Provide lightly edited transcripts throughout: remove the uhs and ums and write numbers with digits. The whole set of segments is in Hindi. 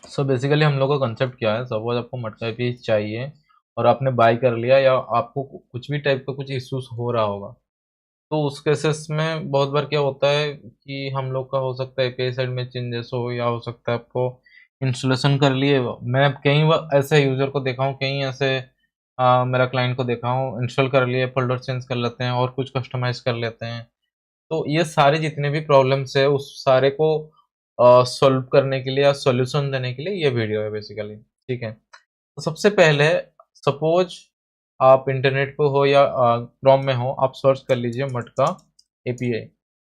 सो बेसिकली हम लोग का कंसेप्ट क्या है, सपोज आपको मटका पीस चाहिए और आपने बाय कर लिया या आपको कुछ भी टाइप का कुछ इश्यूज हो रहा होगा, तो उस केसेस में बहुत बार क्या होता है कि हम लोग का हो सकता है एपीआई साइड में चेंजेस हो, या हो सकता है आपको इंस्टॉलेशन कर लिए। मैं कई बार ऐसे यूजर को देखा हूँ, कई ऐसे मेरा क्लाइंट को देखा हूँ, इंस्टॉल कर लिए, फोल्डर चेंज कर लेते हैं और कुछ कस्टमाइज कर लेते हैं। तो ये सारे जितने भी प्रॉब्लम्स है उस सारे को सॉल्व करने के लिए या सॉल्यूशन देने के लिए ये वीडियो है बेसिकली। ठीक है, तो सबसे पहले सपोज आप इंटरनेट पे हो या क्रोम में हो, आप सर्च कर लीजिए मटका एपीआई।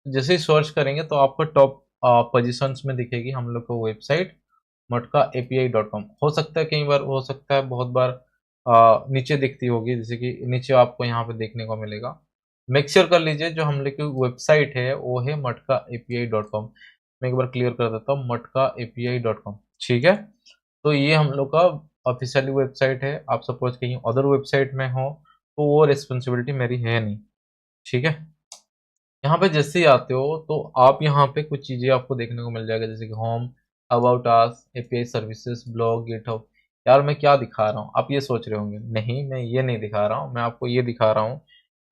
जैसे ही सर्च करेंगे तो आपको टॉप पोजीशंस में दिखेगी हम लोग को वेबसाइट मटका API.com। हो सकता है कई बार, हो सकता है बहुत बार नीचे दिखती होगी, जैसे कि नीचे आपको यहाँ पे देखने को मिलेगा। मेक श्योर कर लीजिए जो हम लोग की वेबसाइट है वो है मटका API.com। मैं एक बार क्लियर कर देता हूँ, मटका API.com। ठीक है, तो ये हम लोग का ऑफिशियली वेबसाइट है। आप सपोज कहीं अदर वेबसाइट में हो तो वो रिस्पॉन्सिबिलिटी मेरी है नहीं। ठीक है, यहाँ पे जैसे ही आते हो तो आप यहाँ पे कुछ चीजें आपको देखने को मिल जाएगा, जैसे कि home, about us, API services, blog, GitHub. यार मैं क्या दिखा रहा हूँ, आप ये सोच रहे होंगे। नहीं, मैं ये नहीं दिखा रहा हूँ, मैं आपको ये दिखा रहा हूँ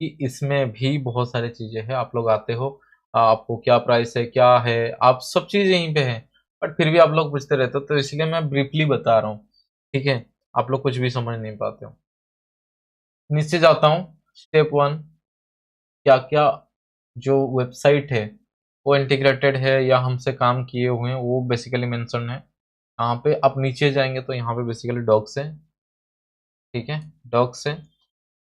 कि इसमें भी बहुत सारी चीजें हैं। आप लोग आते हो, आपको क्या प्राइस है, क्या है, आप सब चीज यहीं पे है, बट फिर भी आप लोग पूछते रहते हो, तो इसलिए मैं ब्रीफली बता रहा हूँ। ठीक है, आप लोग कुछ भी समझ नहीं पाते हो। नीचे जाता हूँ, स्टेप वन, क्या क्या जो वेबसाइट है वो इंटीग्रेटेड है या हमसे काम किए हुए हैं वो बेसिकली मेंशन है। यहाँ पे आप नीचे जाएंगे तो यहाँ पे बेसिकली डॉक्स है। ठीक है, डॉक्स है,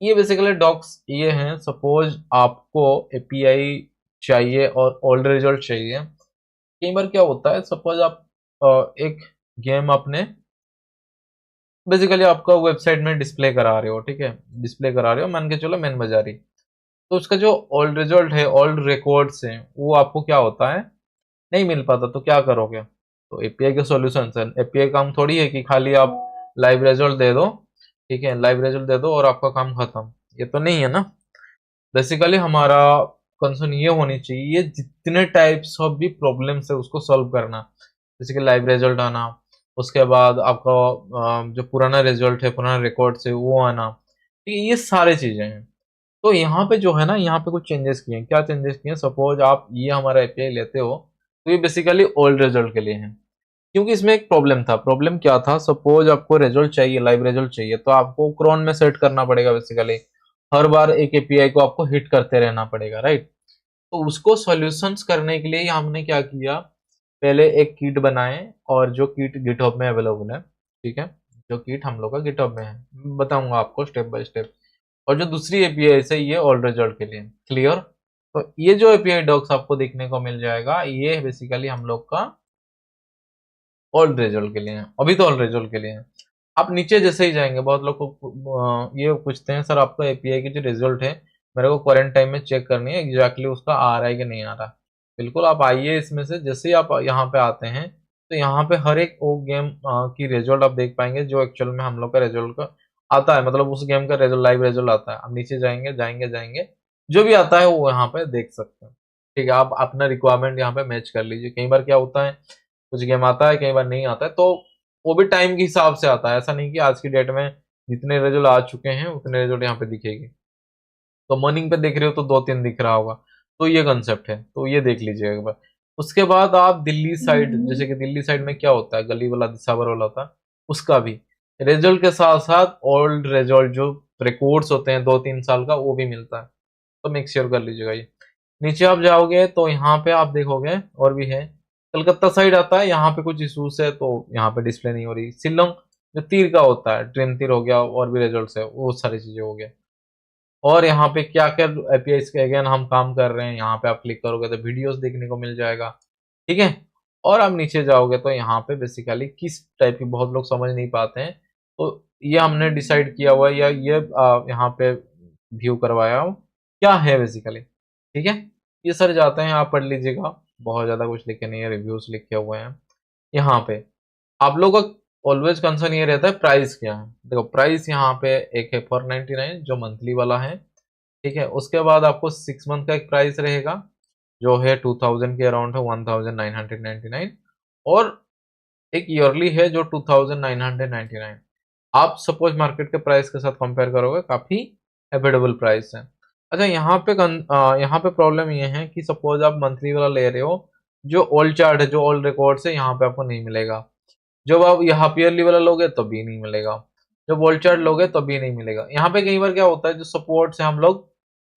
ये बेसिकली डॉक्स ये हैं। सपोज आपको एपीआई चाहिए और ओल्ड रिजल्ट चाहिए। कई बार क्या होता है, सपोज आप एक गेम अपने बेसिकली आपका वेबसाइट में डिस्प्ले करा रहे हो। ठीक है, डिस्प्ले करा रहे हो, मान के चलो मैन बाजारी। तो उसका जो ओल्ड रिजल्ट है, ओल्ड रिकॉर्ड्स हैं, वो आपको क्या होता है, नहीं मिल पाता। तो क्या करोगे, तो एपीआई के सॉल्यूशन है। एपीआई काम थोड़ी है कि खाली आप लाइव रिजल्ट दे दो। ठीक है, लाइव रिजल्ट दे दो और आपका काम खत्म, ये तो नहीं है ना। बेसिकली हमारा कंसर्न ये होनी चाहिए, जितने टाइप्स ऑफ भी प्रॉब्लम्स है उसको सॉल्व करना। जैसे कि लाइव रिजल्ट आना, उसके बाद आपका जो पुराना रिजल्ट है, पुराना रिकॉर्ड है वो आना। ठीक है, ये सारे चीजें हैं। तो यहाँ पे जो है ना, यहाँ पे कुछ चेंजेस किए हैं। क्या चेंजेस किए हैं, सपोज आप ये हमारा एपीआई लेते हो तो ये बेसिकली ओल्ड रिजल्ट के लिए है। क्योंकि इसमें एक प्रॉब्लम था। प्रॉब्लम क्या था, सपोज आपको रिजल्ट चाहिए, लाइव रिजल्ट चाहिए, तो आपको क्रोन में सेट करना पड़ेगा बेसिकली। हर बार एक एपीआई को आपको हिट करते रहना पड़ेगा, राइट। तो उसको सॉल्यूशंस करने के लिए हमने क्या किया, पहले एक किट बनाए, और जो किट गिटहब में अवेलेबल है। ठीक है, जो किट हम लोग का गिटहब में है, बताऊंगा आपको स्टेप बाय स्टेप। और जो दूसरी एपीआई है ये ओल्ड रिजल्ट के लिए। क्लियर, तो ये जो एपीआई डॉक्स आपको देखने को मिल जाएगा, ये बेसिकली हम लोग का ओल्ड रिजल्ट के लिए है। अभी तो ओल्ड रिजल्ट के लिए है। आप नीचे जैसे ही जाएंगे, बहुत लोग को ये पूछते हैं, सर आपका एपीआई की जो रिजल्ट है मेरे को क्वारंटाइन टाइम में चेक करनी है, एग्जैक्टली उसका आ रहा है कि नहीं आ रहा। बिल्कुल, आप आइए इसमें से। जैसे ही आप यहाँ पे आते हैं तो यहाँ पे हर एक वो गेम की रिजल्ट आप देख पाएंगे जो एक्चुअल में हम लोग का रिजल्ट का आता है, मतलब उस गेम का रिजल्ट, लाइव रिजल्ट आता है। आप नीचे जाएंगे जाएंगे जाएंगे, जो भी आता है वो यहाँ पे देख सकते हैं। ठीक है, आप अपना रिक्वायरमेंट यहाँ पे मैच कर लीजिए। कई बार क्या होता है, कुछ गेम आता है, कई बार नहीं आता है, तो वो भी टाइम के हिसाब से आता है। ऐसा नहीं कि आज की डेट में जितने रिजल्ट आ चुके हैं उतने रिजल्ट यहाँ पे दिखेगी। तो मॉर्निंग पे देख रहे हो तो दो तीन दिख रहा होगा। तो ये कंसेप्ट है, तो ये देख लीजिए एक बार। उसके बाद आप दिल्ली साइड, जैसे कि दिल्ली साइड में क्या होता है, गली वाला दिसावर वाला होता है, उसका भी रिजल्ट के साथ साथ ओल्ड रिजल्ट जो रिकॉर्ड्स होते हैं 2-3 साल का, वो भी मिलता है। तो मेक श्योर कर लीजिएगा ये। नीचे आप जाओगे तो यहाँ पे आप देखोगे और भी है। कलकत्ता साइड आता है, यहाँ पे कुछ इशूज है तो यहाँ पे डिस्प्ले नहीं हो रही। शिलोंग जो तीर का होता है, ट्रेन तीर हो गया, और भी रिजल्ट है, वो सारी चीजें हो गया। और यहाँ पे क्या क्या एपीआई के अगेन हम काम कर रहे हैं, यहाँ पे आप क्लिक करोगे तो वीडियोस देखने को मिल जाएगा। ठीक है, और आप नीचे जाओगे तो यहाँ पे बेसिकली किस टाइप की, बहुत लोग समझ नहीं पाते हैं, तो ये हमने डिसाइड किया हुआ है, या ये यहाँ पे व्यू करवाया हो क्या है बेसिकली। ठीक है, ये सर जाते हैं, आप पढ़ लीजिएगा। बहुत ज्यादा कुछ लिखे नहीं है, रिव्यूज लिखे हुए हैं यहाँ पे। आप लोगों का ऑलवेज कंसर्न ये रहता है प्राइस क्या है। देखो प्राइस यहाँ पे एक है 499 जो मंथली वाला है। ठीक है, उसके बाद आपको 6 मंथ का एक प्राइस रहेगा जो है 2000 के अराउंड है, 1999। और एक ईयरली है जो 2999। आप सपोज मार्केट के प्राइस के साथ कंपेयर करोगे, काफी एफोर्डेबल प्राइस है। अच्छा, यहाँ पे प्रॉब्लम ये है कि सपोज आप मंथली वाला ले रहे हो, जो ओल्ड चार्ट है, जो ओल्ड रिकॉर्ड है, यहाँ पे आपको नहीं मिलेगा। जब आप यहाँ ईयरली वाला लोगे तब भी नहीं मिलेगा, जब ओल्ड चार्ट लोगे तब भी नहीं मिलेगा। यहाँ पे कई बार क्या होता है, जो सपोर्ट से हम लोग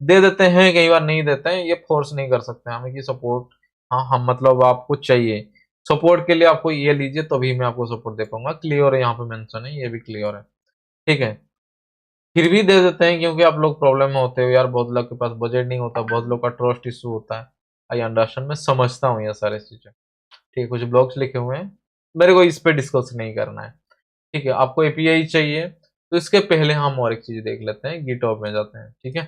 दे देते हैं, कई बार नहीं देते हैं, ये फोर्स नहीं कर सकते हमें कि सपोर्ट, हाँ हम मतलब आपको चाहिए सपोर्ट के लिए, आपको ये लीजिए तभी मैं आपको सपोर्ट दे पाऊंगा। क्लियर है, यहाँ पे मेंशन है, ये भी क्लियर है, ठीक है। फिर भी दे देते हैं क्योंकि आप लोग प्रॉब्लम में होते हो यार, बहुत लोग के पास बजट नहीं होता, बहुत लोग का ट्रस्ट इशू होता है। आई अंडरस्टैंड, मैं समझता हूँ ये सारी चीजें, ठीक है। कुछ ब्लॉग्स लिखे हुए हैं, मेरे को इस पे डिस्कस नहीं करना है, ठीक है। आपको एपीआई चाहिए, तो इसके पहले हम और एक चीज देख लेते हैं, गिटहब में जाते हैं, ठीक है।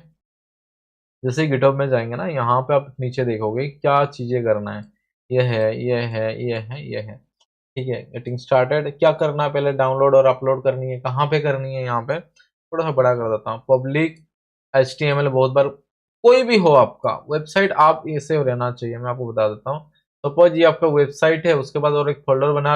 जैसे गिटहब में जाएंगे ना, यहाँ पे आप नीचे देखोगे क्या चीजें करना है। ये है, ये है, ये है, ये है, ठीक है। गेटिंग स्टार्टेड, क्या करना है पहले, डाउनलोड और अपलोड करनी है। कहाँ पे करनी है, यहाँ पे थोड़ा सा बड़ा कर देता हूँ, पब्लिक HTML। बहुत बार कोई भी हो आपका वेबसाइट, आप ऐसे रहना चाहिए, मैं आपको बता देता हूँ। सपोज ये आपका वेबसाइट है, उसके बाद और एक फोल्डर बना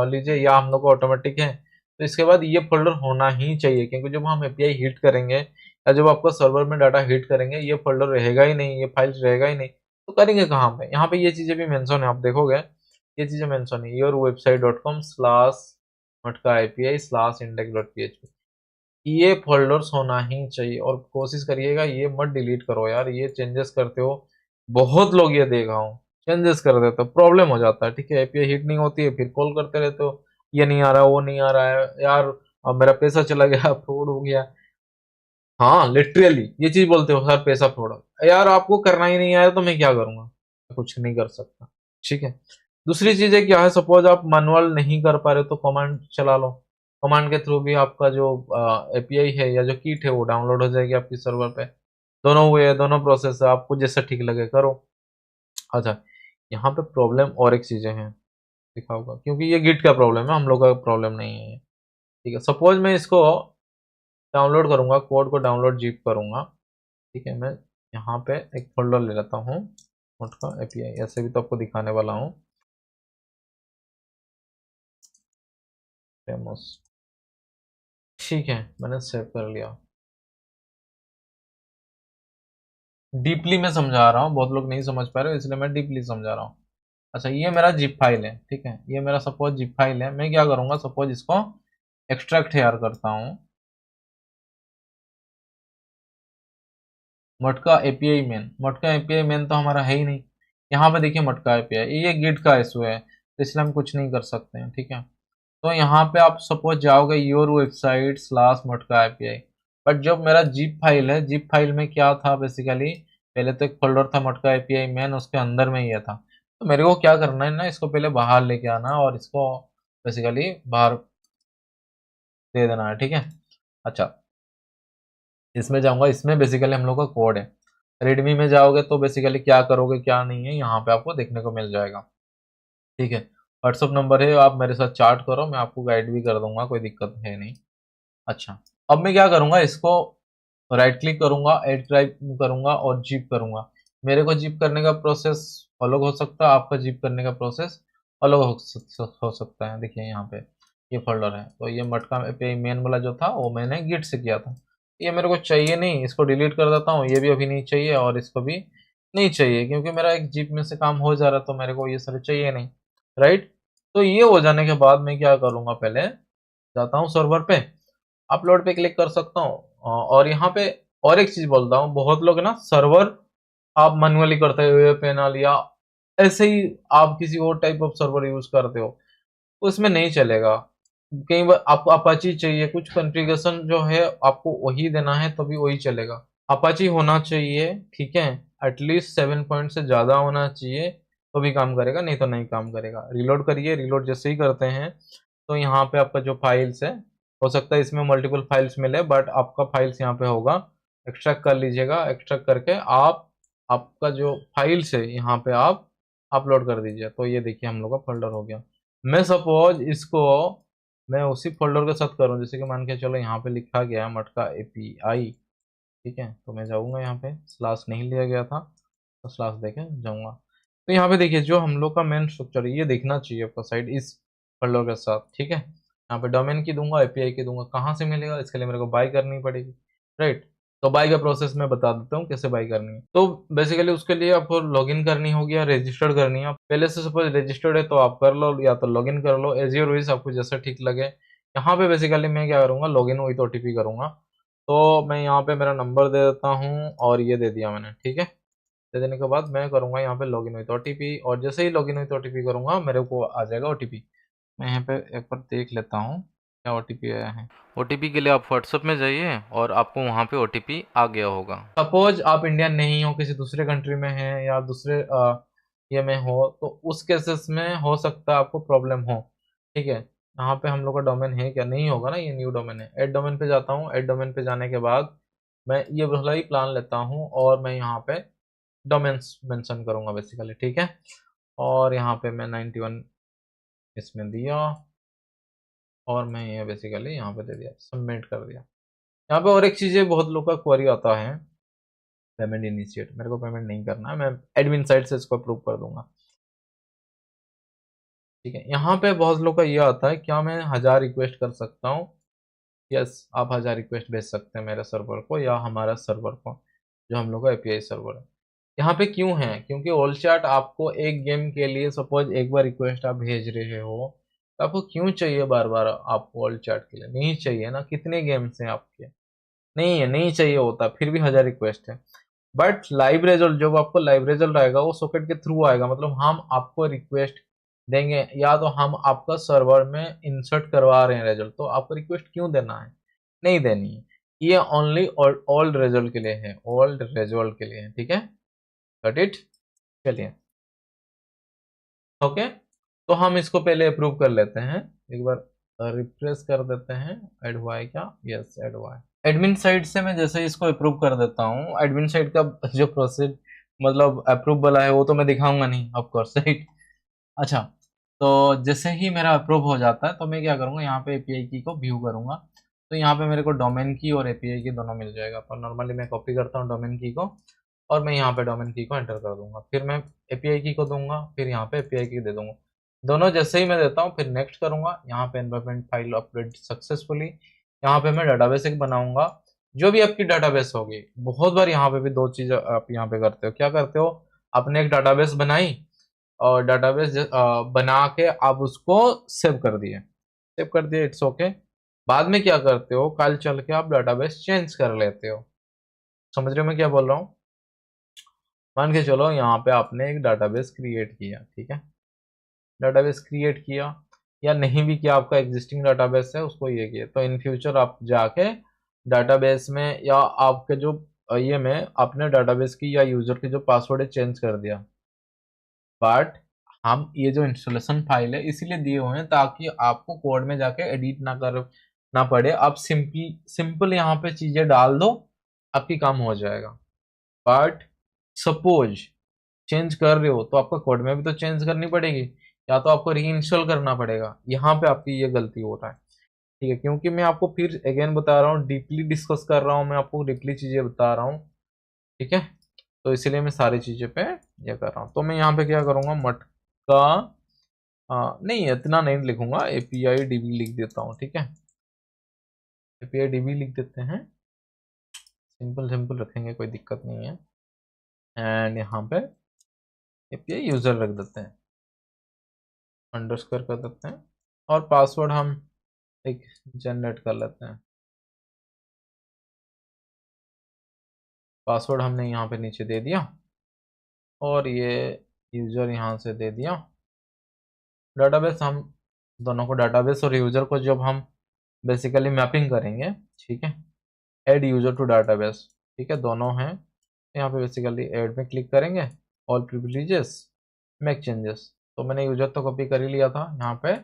लीजिए, या हम लोग को ऑटोमेटिक है, तो इसके बाद ये फोल्डर होना ही चाहिए, क्योंकि जब हम एपीआई हिट करेंगे या जब आपका सर्वर में डाटा हिट करेंगे, ये फोल्डर रहेगा ही नहीं, ये फाइल रहेगा ही नहीं, तो करेंगे कहाँ पे। यहाँ पे ये चीजें भी मेंशन है, आप देखोगे ये चीजें मेंशन है, योर वेबसाइट .com स्लैश मटका API स्लैश index.php, ये फोल्डर्स होना ही चाहिए। और कोशिश करिएगा ये मत डिलीट करो यार, ये चेंजेस करते हो, बहुत लोग ये देखा हूँ चेंजेस कर देते हो, प्रॉब्लम हो जाता है, ठीक है। एपीआई हिट नहीं होती है, फिर कॉल करते रहते हो, ये नहीं आ रहा, वो नहीं आ रहा है यार, अब मेरा पैसा चला गया, फ्रॉड हो गया। हाँ लिटरली ये चीज बोलते हो, सर पैसा फ्रॉड हो यार, आपको करना ही नहीं आया तो मैं क्या करूंगा, मैं कुछ नहीं कर सकता, ठीक है। दूसरी चीज है क्या है, सपोज आप मैनुअल नहीं कर पा रहे हो तो कमांड चला लो, कमांड के थ्रू भी आपका जो एपीआई है या जो किट है वो डाउनलोड हो जाएगी आपकी सर्वर पे। दोनों हुए, दोनों प्रोसेस है, आपको जैसा ठीक लगे करो। अच्छा, यहाँ पे प्रॉब्लम और एक चीजें हैं, लिखा होगा, क्योंकि ये गिट का प्रॉब्लम है, हम लोग का प्रॉब्लम नहीं है ये, ठीक है। सपोज मैं इसको डाउनलोड करूंगा, कोड को डाउनलोड जिप करूंगा, ठीक है। मैं यहाँ पे एक फोल्डर ले लेता हूँ, नोट का एपीआई, ऐसे भी तो आपको दिखाने वाला हूँ, फेमस, ठीक है। मैंने सेव कर लिया। डीपली मैं समझा रहा हूँ, बहुत लोग नहीं समझ पा रहे हो, इसलिए मैं डीपली समझा रहा हूँ। अच्छा, ये मेरा जिप फाइल है, ठीक है, ये मेरा सपोज जिप फाइल है। मैं क्या करूंगा, सपोज इसको एक्सट्रैक्ट हेयर करता हूँ, मटका एपीआई मेन, मटका एपीआई मेन तो हमारा है ही नहीं। यहाँ पे देखिए मटका एपीआई, ये गिट का इशू है, तो इसलिए हम कुछ नहीं कर सकते हैं, ठीक है। तो यहाँ पे आप सपोज जाओगे योर वेबसाइट स्लैश मटका एपीआई, बट जब मेरा जिप फाइल है, जिप फाइल में क्या था बेसिकली, पहले तो एक फोल्डर था मटका एपीआई मैन, उसके अंदर में ये था। तो मेरे को क्या करना है ना, इसको पहले बाहर लेके आना और इसको बेसिकली बाहर दे देना है, ठीक है। अच्छा, इसमें जाऊंगा, इसमें बेसिकली हम लोग का कोड है। रेडमी में जाओगे तो बेसिकली क्या करोगे क्या नहीं है, यहाँ पे आपको देखने को मिल जाएगा, ठीक है। व्हाट्सअप नंबर है, आप मेरे साथ चैट करो, मैं आपको गाइड भी कर दूंगा, कोई दिक्कत है नहीं। अच्छा, अब मैं क्या करूंगा, इसको राइट क्लिक करूंगा, एड ड्राइव करूंगा और जिप करूंगा। मेरे को जिप करने का प्रोसेस अलग हो सकता है, आपका जिप करने का प्रोसेस अलग हो सकता है। देखिए यहाँ पे ये फोल्डर है, तो ये मटका पे मेन वाला जो था वो मैंने गिट से किया था, ये मेरे को चाहिए नहीं, इसको डिलीट कर देता हूँ, ये भी अभी नहीं चाहिए और इसको भी नहीं चाहिए, क्योंकि मेरा एक जिप में से काम हो जा रहा है, तो मेरे को ये सारे चाहिए नहीं, राइट। तो ये हो जाने के बाद मैं क्या करूंगा, पहले जाता हूँ सर्वर पे, अपलोड पे क्लिक कर सकता हूँ, और यहाँ पे और एक चीज बोलता हूँ, बहुत लोग ना सर्वर आप मैन्युअली करते हो, वेब पैनल या ऐसे ही आप किसी और टाइप ऑफ सर्वर यूज करते हो, तो इसमें नहीं चलेगा। कई बार आपको अपाची चाहिए, कुछ कॉन्फ़िगरेशन जो है आपको वही देना है तभी वही चलेगा। अपाची होना चाहिए, ठीक है, एटलीस्ट 7 पॉइंट से ज्यादा होना चाहिए, तो भी काम करेगा, नहीं तो नहीं काम करेगा। रिलोड करिए, रिलोड जैसे ही करते हैं तो यहाँ पे आपका जो फाइल्स है, हो सकता है इसमें मल्टीपल फाइल्स मिले, बट आपका फाइल्स यहाँ पे होगा, एक्सट्रैक्ट कर लीजिएगा, एक्सट्रैक्ट करके आप आपका जो फाइल्स है यहाँ पे आप अपलोड कर दीजिए। तो ये देखिए हम लोग का फोल्डर हो गया। मैं सपोज इसको मैं उसी फोल्डर के साथ करूँ, जैसे कि मान के चलो यहाँ पे लिखा गया है मटका एपीआई, ठीक है। तो मैं जाऊंगा, यहाँ पे स्लैश नहीं लिया गया था, तो स्लैश देके जाऊंगा। तो यहाँ पे देखिए जो हम लोग का मेन स्ट्रक्चर है, ये देखना चाहिए आपका साइड, इस फोल्डर के साथ, ठीक है। यहाँ पे डोमेन की दूंगा, एपीआई की दूंगा। कहाँ से मिलेगा, इसके लिए मेरे को बाई करनी पड़ेगी, राइट। तो बाई का प्रोसेस मैं बता देता हूँ कैसे बाई करनी है। तो बेसिकली उसके लिए आपको लॉगिन करनी होगी या रजिस्टर्ड करनी है। पहले से सपोज रजिस्टर्ड है तो आप कर लो, या तो लॉगिन कर लो, एज योर विश, आपको जैसा ठीक लगे। यहाँ पे बेसिकली मैं क्या करूँगा, लॉगिन विथ ओटीपी करूँगा। तो मैं यहाँ पे मेरा नंबर दे देता हूँ और ये दे दिया मैंने, ठीक है। दे देने के बाद मैं करूँगा यहाँ पे लॉगिन विथ ओटीपी, और जैसे ही लॉगिन विथ ओटीपी करूँगा मेरे को आ जाएगा ओटीपी। मैं यहाँ पे एक बार देख लेता हूँ क्या ओटीपी आया है। ओटीपी के लिए आप व्हाट्सएप में जाइए और आपको वहाँ पे ओटीपी आ गया होगा। सपोज आप इंडियन नहीं हो, किसी दूसरे कंट्री में हैं या दूसरे ये में हो, तो उस केसेस में हो सकता है आपको प्रॉब्लम हो, ठीक है। यहाँ पे हम लोग का डोमेन है क्या, नहीं होगा ना, ये न्यू डोमेन है। ऐड डोमेन पे जाता हूँ, ऐड डोमेन पे जाने के बाद मैं ये वाला ही प्लान लेता हूँ और मैं यहाँ पे डोमेन्स मेंशन करूंगा बेसिकली, ठीक है। और यहाँ पे मैं 91 इसमें दिया और मैं ये बेसिकली यहाँ पे दे दिया, सबमिट कर दिया। यहाँ पे और एक चीज़ है, बहुत लोग का क्वेरी आता है, पेमेंट इनिशिएट। मेरे को पेमेंट नहीं करना है, मैं एडमिन साइड से इसको अप्रूव कर दूंगा, ठीक है। यहाँ पे बहुत लोग का ये आता है, क्या मैं 1000 रिक्वेस्ट कर सकता हूँ। यस, आप 1000 रिक्वेस्ट भेज सकते हैं मेरे सर्वर को या हमारा सर्वर को, जो हम लोग का एपीआई सर्वर है। यहाँ पे क्यों है, क्योंकि ऑल चैट आपको एक गेम के लिए सपोज एक बार रिक्वेस्ट आप भेज रहे हो, तो आपको क्यों चाहिए बार बार आपको ऑल चैट के लिए, नहीं चाहिए ना। कितने गेम्स हैं आपके, नहीं है, नहीं चाहिए होता, फिर भी 1000 रिक्वेस्ट है। बट लाइव रिजल्ट, जब आपको लाइव रिजल्ट आएगा वो सॉकेट के थ्रू आएगा, मतलब हम आपको रिक्वेस्ट देंगे या तो हम आपका सर्वर में इंसर्ट करवा रहे हैं रिजल्ट, तो आपको रिक्वेस्ट क्यों देना है, नहीं देनी है। ये ओनली ओल्ड रिजल्ट के लिए है, ओल्ड रिजल्ट के लिए है, ठीक है। Got it. चलिए, ओके। तो हम इसको पहले अप्रूव कर लेते हैं, एक बार रिफ्रेश कर देते हैं। ऐड हुआ है क्या, यस ऐड हुआ है। एडमिन साइड से मैं जैसे इसको अप्रूव कर देता हूँ, एडमिन साइड का जो प्रोसेस मतलब अप्रूव वाला है वो तो मैं दिखाऊंगा नहीं ऑफ कोर्स, राइट। अच्छा, तो जैसे ही मेरा अप्रूव हो जाता है तो मैं क्या करूँगा, यहाँ पे एपीआई की को व्यू करूँगा। तो यहाँ पे मेरे को डोमेन की और एपीआई की दोनों मिल जाएगा। तो नॉर्मली मैं कॉपी करता हूँ डोमेन की को और मैं यहाँ पे डोमेन की को एंटर कर दूंगा, फिर मैं एपीआई की को दूंगा, फिर यहाँ पे एपीआई की दे दूंगा। दोनों जैसे ही मैं देता हूँ फिर नेक्स्ट करूंगा। यहाँ पे एनवायरमेंट फाइल अपडेट सक्सेसफुली, यहाँ पे मैं डाटाबेस एक बनाऊंगा। जो भी आपकी डाटाबेस होगी, बहुत बार यहाँ पे भी दो चीज आप यहाँ पे करते हो, क्या करते हो, आपने एक डाटाबेस बनाई और डाटाबेस बना के आप उसको सेव कर दिए, सेव कर दिए, इट्स ओके। बाद में क्या करते हो, कल चल के आप डाटाबेस चेंज कर लेते हो। समझ रहे हो मैं क्या बोल रहा हूँ। मान के चलो यहाँ पे आपने एक डाटाबेस क्रिएट किया, ठीक है। डाटाबेस क्रिएट किया या नहीं भी किया, आपका एग्जिस्टिंग डाटाबेस है उसको ये किया, तो इन फ्यूचर आप जाके डाटाबेस में या आपके जो ये में आपने डाटाबेस की या यूजर की जो पासवर्ड है चेंज कर दिया। बट हम ये जो इंस्टॉलेशन फाइल है इसीलिए दिए हुए हैं ताकि आपको कोड में जाके एडिट ना पड़े। आप सिंपल सिंपल यहाँ पे चीजें डाल दो, आपकी काम हो जाएगा। बट सपोज चेंज कर रहे हो तो आपका कोड में भी तो चेंज करनी पड़ेगी, या तो आपको री इंस्टॉल करना पड़ेगा। यहाँ पे आपकी ये गलती हो रहा है, ठीक है। क्योंकि मैं आपको फिर अगेन बता रहा हूँ, डीपली डिस्कस कर रहा हूँ, मैं आपको डीपली चीजें बता रहा हूँ, ठीक है। तो इसीलिए मैं सारी चीजें पे ये कर रहा हूँ। तो मैं यहाँ पे क्या करूँगा, मटका नहीं इतना नहीं लिखूंगा, एपीआई डीबी लिख देता हूँ, ठीक है। एपीआई डीबी लिख देते हैं, सिंपल सिंपल रखेंगे, कोई दिक्कत नहीं है। एंड यहाँ पे एपीआई यूजर रख देते हैं, अंडरस्कोर कर देते हैं, और पासवर्ड हम एक जनरेट कर लेते हैं। पासवर्ड हमने यहाँ पे नीचे दे दिया और ये यूजर यहाँ से दे दिया। डाटाबेस हम दोनों को, डाटाबेस और यूजर को जब हम बेसिकली मैपिंग करेंगे, ठीक है, ऐड यूजर टू डाटाबेस, ठीक है, दोनों हैं। यहाँ पे बेसिकली ऐड में क्लिक करेंगे, ऑल प्रिविलेजेस, मेक चेंजेस। तो मैंने यूजर तो कॉपी कर ही लिया था, यहाँ पे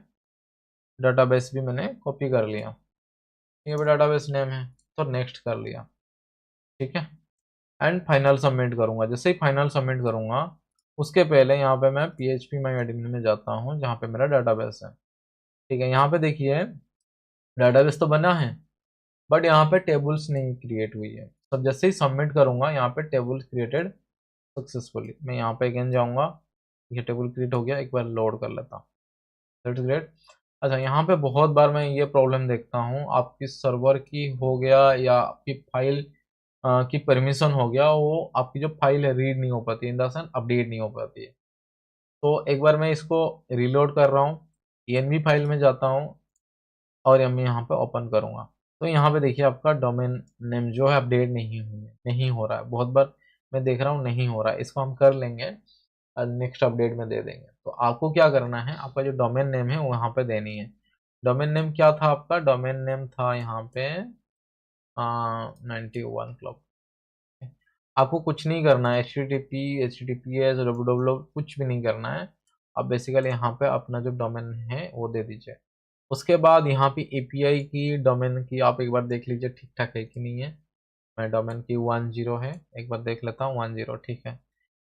डाटाबेस भी मैंने कॉपी कर लिया, ये भी डाटाबेस नेम है, तो नेक्स्ट कर लिया, ठीक है। एंड फाइनल सबमिट करूंगा। जैसे ही फाइनल सबमिट करूंगा उसके पहले यहाँ पे मैं PHP माई एडमिन में जाता हूँ जहाँ पे मेरा डाटाबेस है, ठीक है। यहाँ पे देखिए डाटाबेस तो बना है बट यहाँ पे टेबल्स नहीं क्रिएट हुई है। तो जैसे ही सबमिट करूंगा यहाँ पे टेबल्स क्रिएटेड सक्सेसफुली, मैं यहाँ पे अगेन जाऊंगा, ये टेबल क्रिएट हो गया, एक बार लोड कर लेता हूँ, दैट्स ग्रेट। अच्छा, यहाँ पे बहुत बार मैं ये प्रॉब्लम देखता हूँ, आपकी सर्वर की हो गया या आपकी फाइल की परमिशन हो गया, वो आपकी जो फाइल है रीड नहीं हो पाती, इन द सेंस अपडेट नहीं हो पाती है। तो एक बार मैं इसको रीलोड कर रहा हूँ, env फाइल में जाता हूँ और मैं यहाँ पे ओपन करूँगा। तो यहाँ पे देखिए आपका डोमेन नेम जो है अपडेट नहीं हो रहा है। बहुत बार मैं देख रहा हूँ नहीं हो रहा है, इसको हम कर लेंगे और नेक्स्ट अपडेट में दे देंगे। तो आपको क्या करना है, आपका जो डोमेन नेम है वो यहाँ पे देनी है। डोमेन नेम क्या था आपका, डोमेन नेम था यहाँ पे 91 क्लब। आपको कुछ नहीं करना है, HTTP HTTPS www कुछ भी नहीं करना है। आप बेसिकली यहाँ पे अपना जो डोमेन है वो दे दीजिए। उसके बाद यहाँ पे एपीआई की डोमेन की आप एक बार देख लीजिए ठीक ठाक है कि नहीं है। मैं डोमेन की 10 है, एक बार देख लेता हूँ 10 ठीक है।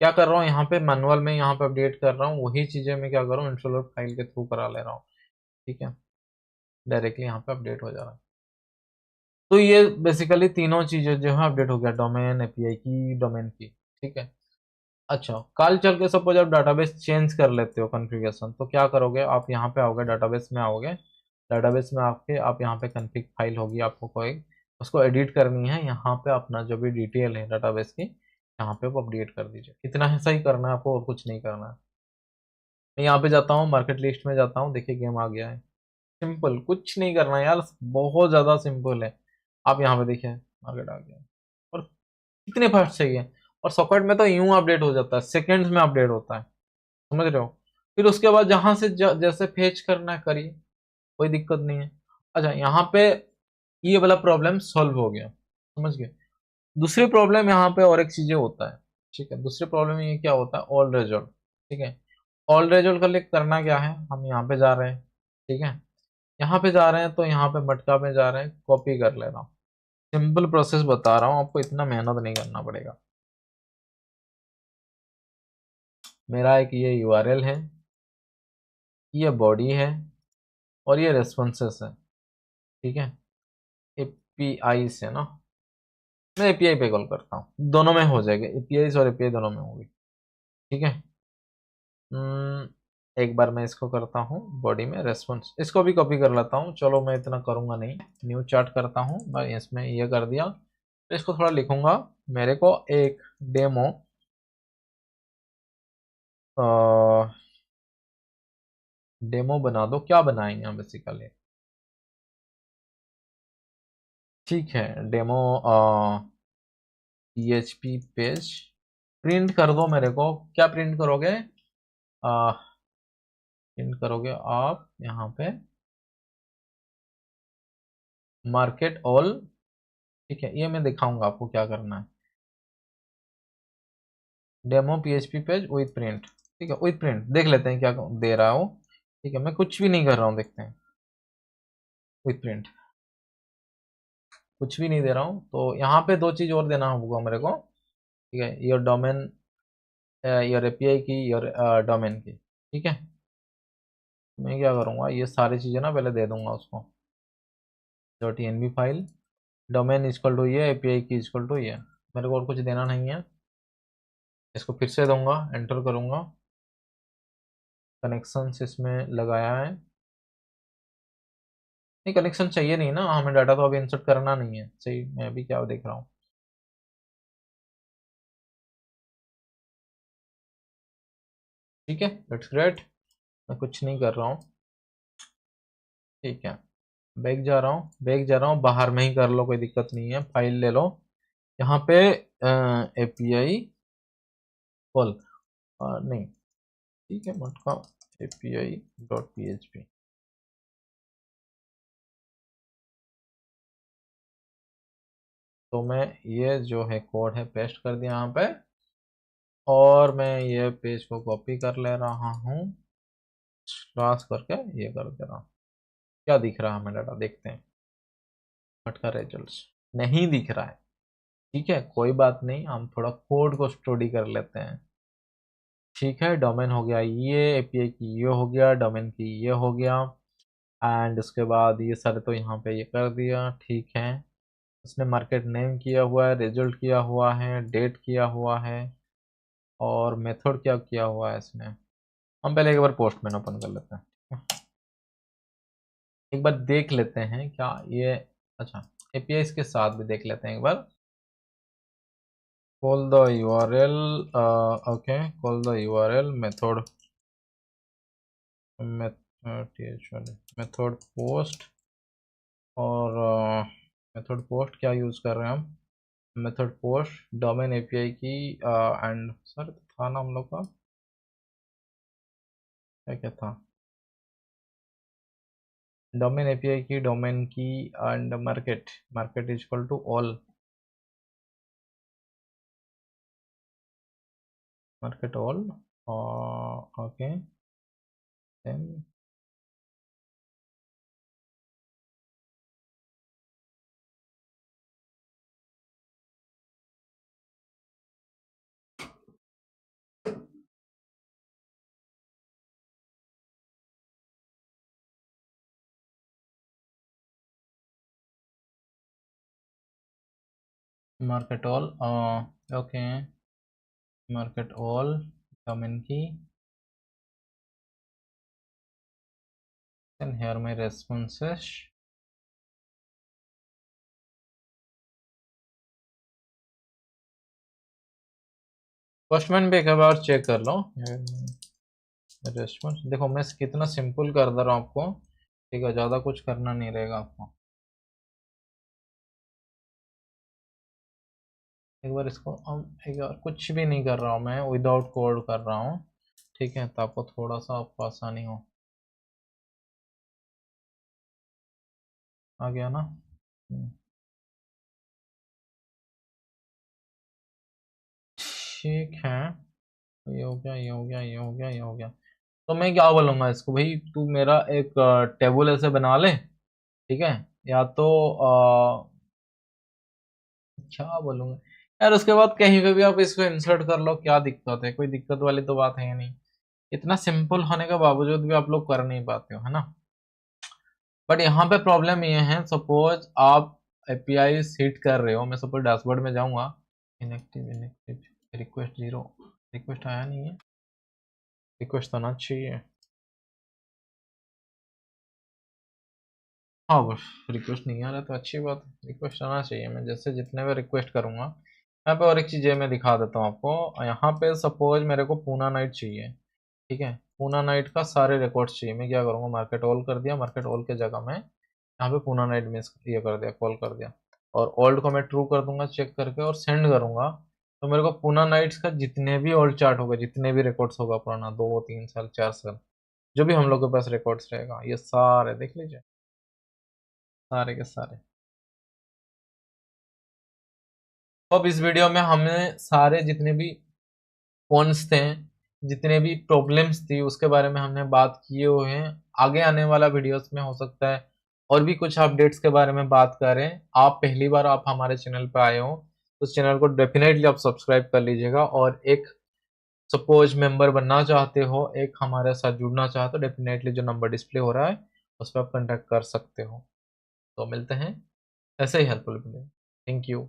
क्या कर रहा हूँ यहाँ पे मैनुअल में यहाँ पे अपडेट कर रहा हूँ, वही चीजें मैं क्या कर रहा हूँ इंस्टॉलर फाइल के थ्रू करा ले रहा हूँ। ठीक है, डायरेक्टली यहाँ पे अपडेट हो जा रहा है। तो ये बेसिकली तीनों चीजें जो है अपडेट हो गया, डोमेन, एपीआई की, डोमेन की। ठीक है। अच्छा, कल चल के सपोज आप डाटाबेस चेंज कर लेते हो कॉन्फ़िगरेशन, तो क्या करोगे, आप यहाँ पे आओगे, डाटाबेस में आओगे। डाटाबेस में आके आप यहाँ पे कॉन्फ़िग फाइल होगी आपको कोई, उसको एडिट करनी है। यहाँ पे अपना जो भी डिटेल है डाटाबेस की यहाँ पे वो अपडेट कर दीजिए। इतना ही सही करना है आपको और कुछ नहीं करना है। मैं यहाँ पे जाता हूँ, मार्केट लिस्ट में जाता हूँ, देखिए गेम आ गया है। सिंपल, कुछ नहीं करना है यार, बहुत ज्यादा सिंपल है। आप यहाँ पे देखिए मार्केट आ गया और कितने फास्ट चाहिए। और सॉकेट में तो यूं अपडेट हो जाता है, सेकंड्स में अपडेट होता है, समझ रहे हो। फिर उसके बाद जहां से जैसे फेच करना है करिए, कोई दिक्कत नहीं है। अच्छा, यहाँ पे ये वाला प्रॉब्लम सॉल्व हो गया, समझ गए। दूसरी प्रॉब्लम यहाँ पे और एक चीजें होता है। ठीक है, दूसरी प्रॉब्लम ये क्या होता है, ऑल रिजल्ट। ठीक है, ऑल रिजल्ट का लिए करना क्या है, हम यहाँ पे जा रहे हैं। ठीक है, यहाँ पे जा रहे हैं तो यहाँ पे मटका में जा रहे हैं, कॉपी कर ले रहा हूँ। सिंपल प्रोसेस बता रहा हूँ आपको, इतना मेहनत नहीं करना पड़ेगा। मेरा एक ये यूआरएल है, ये बॉडी है और ये रेस्पॉन्सेस है। ठीक है, एपीआई से ना, मैं एपीआई पे कॉल करता हूँ, दोनों में हो जाएगा, एपीआई और एपीआई दोनों में होगी। ठीक है। एक बार मैं इसको करता हूँ बॉडी में रेस्पॉन्स, इसको भी कॉपी कर लेता हूँ। चलो मैं इतना करूंगा नहीं, न्यू चार्ट करता हूँ मैं, इसमें ये कर दिया। तो इसको थोड़ा लिखूंगा, मेरे को एक डेमो डेमो बना दो। क्या बनाएंगे हम बेसिकली, ठीक है, डेमो पीएचपी पेज प्रिंट कर दो मेरे को। क्या प्रिंट करोगे, प्रिंट करोगे आप यहाँ पे मार्केट ऑल। ठीक है, ये मैं दिखाऊंगा आपको क्या करना है। Demo PHP page with print. ठीक है, विथ प्रिंट देख लेते हैं क्या दे रहा हो। ठीक है, मैं कुछ भी नहीं कर रहा हूँ, देखते हैं। विथ प्रिंट कुछ भी नहीं दे रहा हूँ, तो यहाँ पे दो चीज और देना होगा मेरे को। ठीक है, योर डोमेन, योर एपीआई की, योर डोमेन की। ठीक है, मैं क्या करूँगा, ये सारी चीजें ना पहले दे दूंगा उसको। Dot env file, domain equal to ये, एपीआई की इक्वल टू ये। मेरे को और कुछ देना नहीं है। इसको फिर से दूंगा, एंटर करूंगा, कनेक्शन इसमें लगाया है। नहीं, कनेक्शन चाहिए नहीं ना हमें, डाटा तो अभी इंसर्ट करना नहीं है। सही, मैं अभी क्या देख रहा हूँ। ठीक है, दैट्स ग्रेट। मैं कुछ नहीं कर रहा हूँ। ठीक है, बैग जा रहा हूँ, बैग जा रहा हूँ, बाहर में ही कर लो, कोई दिक्कत नहीं है। फाइल ले लो, यहाँ पे एपीआई कॉल, नहीं, ठीक है, मटका एपीआई डॉट पीएचपी। तो मैं ये जो है कोड है पेस्ट कर दिया यहाँ पे, और मैं ये पेज को कॉपी कर ले रहा हूँ, क्लास करके ये कर दे रहा हूँ। क्या दिख रहा है हमें डाटा, देखते हैं। मटका रिजल्ट्स नहीं दिख रहा है। ठीक है, कोई बात नहीं, हम थोड़ा कोड को स्टडी कर लेते हैं। ठीक है, डोमेन हो गया ये, एपीआई की ये हो गया, डोमेन की ये हो गया, एंड उसके बाद ये सारे तो यहाँ पे ये कर दिया। ठीक है, उसने मार्केट नेम किया हुआ है, रिजल्ट किया हुआ है, डेट किया हुआ है, और मेथड क्या किया हुआ है इसने। हम पहले एक बार पोस्टमैन ओपन कर लेते हैं। एक बार देख लेते हैं क्या ये, अच्छा एपीआई के साथ भी देख लेते हैं एक बार। call the url, okay, call the url method, method post, और मेथड पोस्ट क्या यूज कर रहे हैं हम, मेथड पोस्ट डोमेन एपीआई की, एंड सर था ना हम लोग का, क्या क्या था, डोमेन एपीआई की, डोमेन की and market, market is equal to all, market all, okay then market all, okay, market all domain key, and here my responses, postman भी एक बार चेक कर लो रेस्पॉन्स। देखो मैं कितना सिंपल कर दे रहा हूँ आपको, ठीक है, ज़्यादा कुछ करना नहीं रहेगा आपको। एक बार इसको हम, एक बार कुछ भी नहीं कर रहा हूँ मैं, विदाउट कोड कर रहा हूँ, ठीक है, तो आपको थोड़ा सा आपको आसानी हो। आ गया ना? ठीक है, ये हो गया, ये हो गया, ये हो गया, ये हो गया। तो मैं क्या बोलूँगा इसको, भाई तू मेरा एक टेबल ऐसे बना ले, ठीक है, या तो क्या बोलूँगा यार, उसके बाद कहीं पे भी आप इसको इंसर्ट कर लो, क्या दिक्कत है, कोई दिक्कत वाली तो बात है नहीं। इतना सिंपल होने के बावजूद भी आप लोग कर नहीं पाते हो, है ना। बट यहाँ पे प्रॉब्लम ये है, सपोज आप एपीआई हिट कर रहे हो, मैं सपोज डैशबोर्ड में जाऊंगा, inactive, inactive, request zero, request आया नहीं है, रिक्वेस्ट तो आना चाहिए, हाँ बस रिक्वेस्ट नहीं आ रहा तो अच्छी बात है, रिक्वेस्ट आना चाहिए। मैं जैसे जितने बार रिक्वेस्ट करूंगा, यहाँ पे और एक चीज़ है मैं दिखा देता हूँ आपको, यहाँ पे सपोज मेरे को पूना नाइट चाहिए, ठीक है, पूना नाइट का सारे रिकॉर्ड्स चाहिए, मैं क्या करूँगा, मार्केट ऑल कर दिया, मार्केट ऑल के जगह में यहाँ पे पूना नाइट मिस ये कर दिया, कॉल कर दिया, और ओल्ड को मैं ट्रू कर दूंगा चेक करके और सेंड करूंगा, तो मेरे को पूना नाइट्स का जितने भी ओल्ड चार्ट होगा, जितने भी रिकॉर्ड्स होगा पुराना, 2 3 साल 4 साल, जो भी हम लोग के पास रिकॉर्ड्स रहेगा, ये सारे देख लीजिए, सारे के सारे। तो अब इस वीडियो में हमने सारे जितने भी कॉन्स थे, जितने भी प्रॉब्लम्स थी, उसके बारे में हमने बात किए हुए हैं। आगे आने वाला वीडियोस में हो सकता है और भी कुछ अपडेट्स के बारे में बात करें। आप पहली बार आप हमारे चैनल पे आए हो तो उस चैनल को डेफिनेटली आप सब्सक्राइब कर लीजिएगा, और एक सपोज मेंबर बनना चाहते हो, एक हमारे साथ जुड़ना चाहते हो, डेफिनेटली जो नंबर डिस्प्ले हो रहा है उस पर आप कॉन्टैक्ट कर सकते हो। तो मिलते हैं ऐसे ही हेल्पफुल वीडियो। Thank you.